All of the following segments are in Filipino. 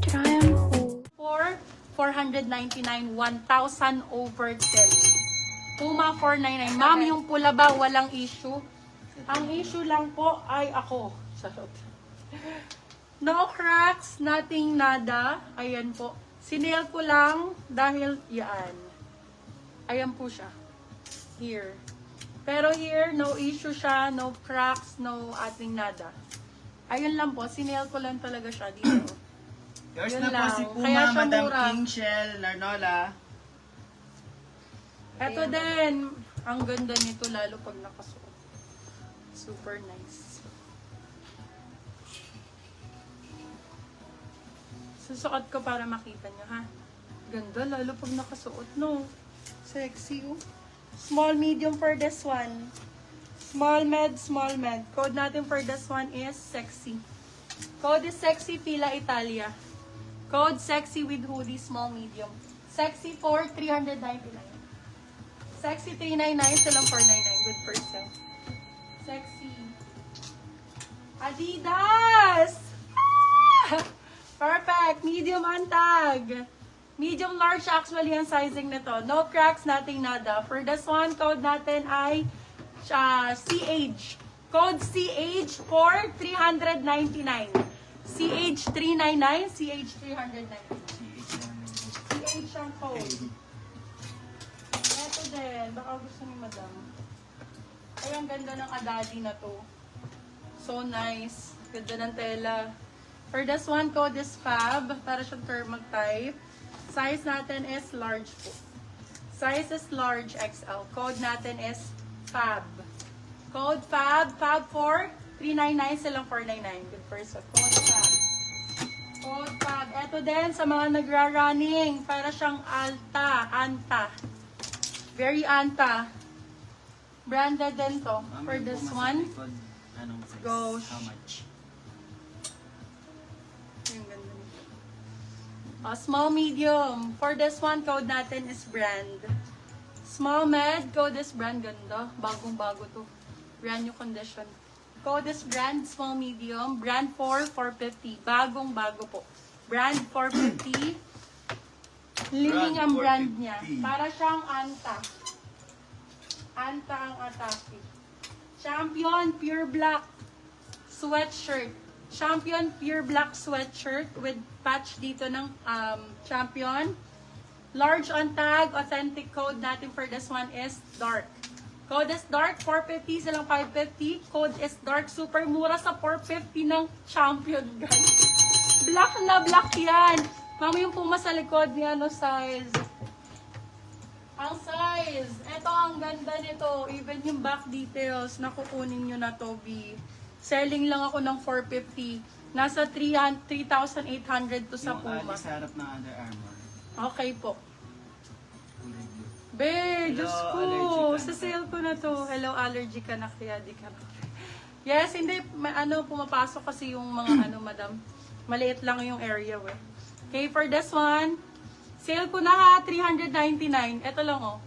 For 499, 1,000 over 10. Puma 499. Ma'am, yung pula ba walang issue? Ang issue lang po ay ako. Charot. No cracks, nothing, nada. Ayan po. Sinail ko lang dahil yan. Ayan po siya. Here. Pero here, no issue siya, no cracks, no ating nada. Ayun lang po, sinail ko lang talaga siya dito. Yours Yun na po lang. si Kaya Puma, siya Madam mura. King Shell, Narnola. Ito din, ang ganda nito lalo pag nakasuot. Super nice. Susuot ko para makita nyo, ha? Ganda, lalo pag nakasuot, no? Sexy, oh. Small, medium for this one. Small, med, small, med. Code natin for this one is sexy. Code is sexy, Fila Italia. Code sexy with hoodie, small, medium. Sexy for 399. Sexy 399, silang 499. Good percent. Sexy. Adidas! Ah! Perfect. Medium antag. Medium large actually ang sizing nito. No cracks, nothing nada. For this one, code natin ay CH. Code CH for 399. CH 399, CH 399. CH ang code. Ito din, baka gusto ni madam. Ay, ang ganda ng adadi na to. So nice. Ganda ng tela. For this one, code is FAB. Para siyang thermal type. Size natin is large po. Size is large XL. Code natin is FAB. Code FAB. FAB for 399, silang 499. Good person. Code FAB. Code FAB. Ito din sa mga nagra-running. Para siyang Anta. Very Anta. Branded din to. For this one. Anong size? Gosh. How much? Yung ganda nito. Small, medium. For this one, code natin is brand. Small, med, code is brand. Ganda. Bagong-bago to. Brand new condition. Code is brand, small, medium. Brand 450. Bagong-bago po. Brand 450. Liling ang brand niya. Para siyang Anta. Anta ang atake. Champion Pure Black sweatshirt. Champion Pure Black sweatshirt with patch dito ng Champion. Large on tag. Authentic code natin for this one is dark. Code is dark. 450 silang 550. Code is dark. Super mura sa 450 ng Champion, guys. Black na black yan. Mami yung puma sa likod niya, no size. Ang size. Ito ang ganda nito. Even yung back details, nakukunin nyo na to, B. Selling lang ako ng 450. Nasa 3,800 to sa Yung Puma. sa harap ng Under Armour. Okay po. Kulay blue. Be, Hello, Diyos ko. allergy ka Sa na. sale ko na to. Hello, allergy ka na. Kaya di ka na. Yes, hindi. Pumapasok kasi yung mga madam. Maliit lang yung area, we. Okay, for this one, sale ko na ha, 399. Ito lang, oh.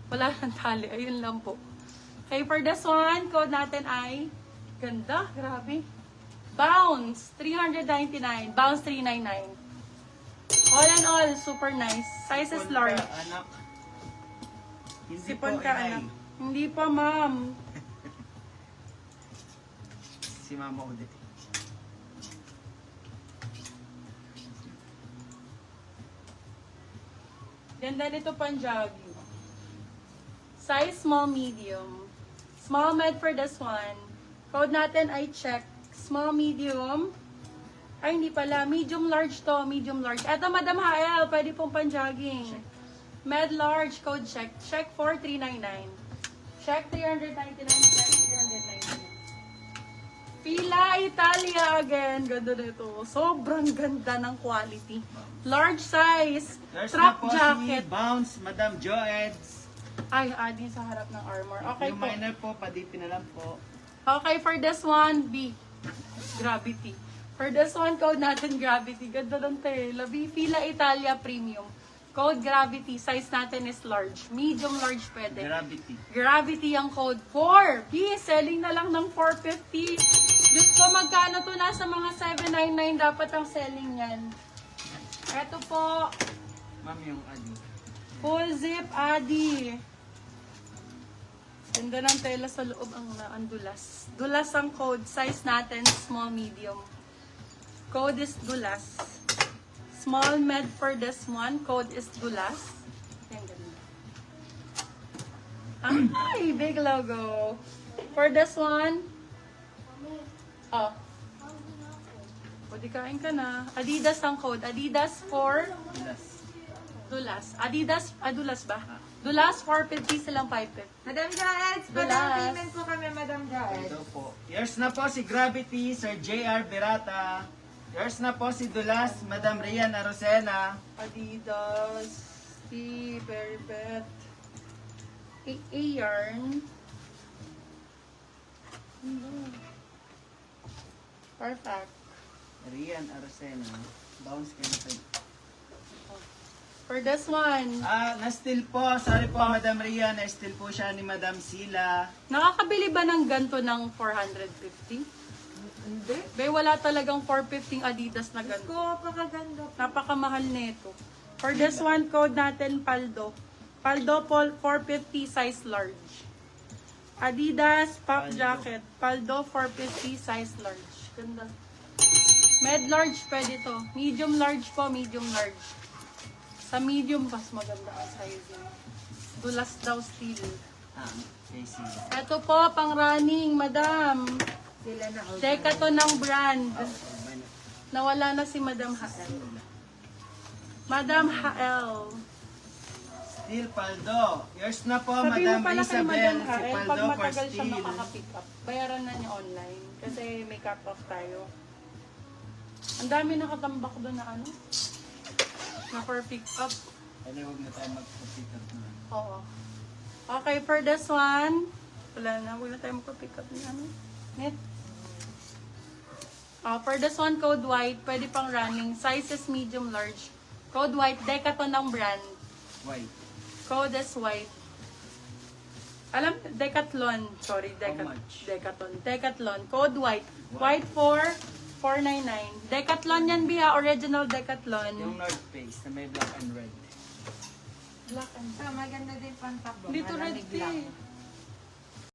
Wala nang tali. Ayun lang po. Okay, for this one, code natin ay ganda, grabe. Bounce, 399. Bounce, 399. All in all, super nice. Size is Sipon large. ka, anak. Hindi Sipon po, ka, inay. anak. Hindi pa, ma'am. Si Mama ulit. Ganda nito pang jogging. Size small, medium. Small med for this one. Code natin ay check. Small, medium. Ay, hindi pala. Medium large to. Medium large. Eto, Madam Hael. Pwede pong pang-jogging. Med large. Code check. Check for 399. Check 399. Check 399. Fila Italia again. Ganda nito. Sobrang ganda ng quality. Large size. There's Trap na po jacket. si Bounce, Madam Joeds. Ay, adi sa harap ng armor. Okay Yung po. minor po, padipin na lang po. Okay, for this one, B. Gravity. For this one, code natin Gravity. Ganda ng tela. B. Fila Italia Premium. Code Gravity. Size natin is large. Medium large pwede. Gravity. Gravity ang code. 4. B. Selling na lang ng 450. Diyos ko, magkano to? Nasa mga 799 dapat ang selling yan. Ito po, Ma'am, yung adi. full zip Adi. Ganda ng tela sa loob ang dulas. Dulas ang code. Size natin, small, medium. Code is dulas. Small, med for this one. Code is dulas. Yan, ganda. Ay, big logo. For this one, oh. O, di kain ka na. Adidas ang code. Adidas for Plus. dulas. Adidas, dulas ba? Dulas, 450 silang 550. Madam Jaeds, Dulas. padang payment po kami, Madam Jaeds. Ito po. Yours na po si Gravity, Sir JR Berata. Yours na po si Dulas, Madam Rian Arocena. Adidas, very bad. A yarn. Perfect. Rian Arocena. Bounce kayo na tayo. For this one, Na-steal po. Sorry po, Madam Rian. Na-steal po siya ni Madam Sila. nakakabili ba ng ganto ng 450? Hindi. Be, wala talagang 450 Adidas na ganto. Ko, pakaganda. Napakamahal nito. For this one, code natin Paldo. Paldo 450 size large. Adidas pop Paldo. jacket. Paldo 450 size large. Ganda. Med large pwede to. Medium large po, medium large. Sa medium mas maganda ang sizing. Dulas daw steel. Kay Sila. Ito po, pang running, madam. Sila na all. Decathlon ng brand. Urban. Nawala na si Madam Hael. Madam Hael. Steel Paldo. Yours na po, Sabi mo Madam pala kay Isabel. Madam Si Hael, pag Paldo for matagal siya steel. makaka-pick up, bayaran na niya online. Kasi may cut-off tayo. Ang dami nakatambak doon na ano? Na for pick up. Kaya huwag na tayo mag-pick up na. Oo. Okay, for this one, wala na. Huwag na tayo magpa-pick up ni ano. Net. For this one, code white. Pwede pang running. Sizes medium, large. Code white. Decathlon ng brand. White. Code is white. Alam, Decathlon. Sorry, much? Decathlon. Decathlon. Code white. White for 499. Decathlon yan, Bia. Original Decathlon. Yung North Face na may black and red. Black and Ah, maganda din pantakbo. Dito red Malamig lang. tea.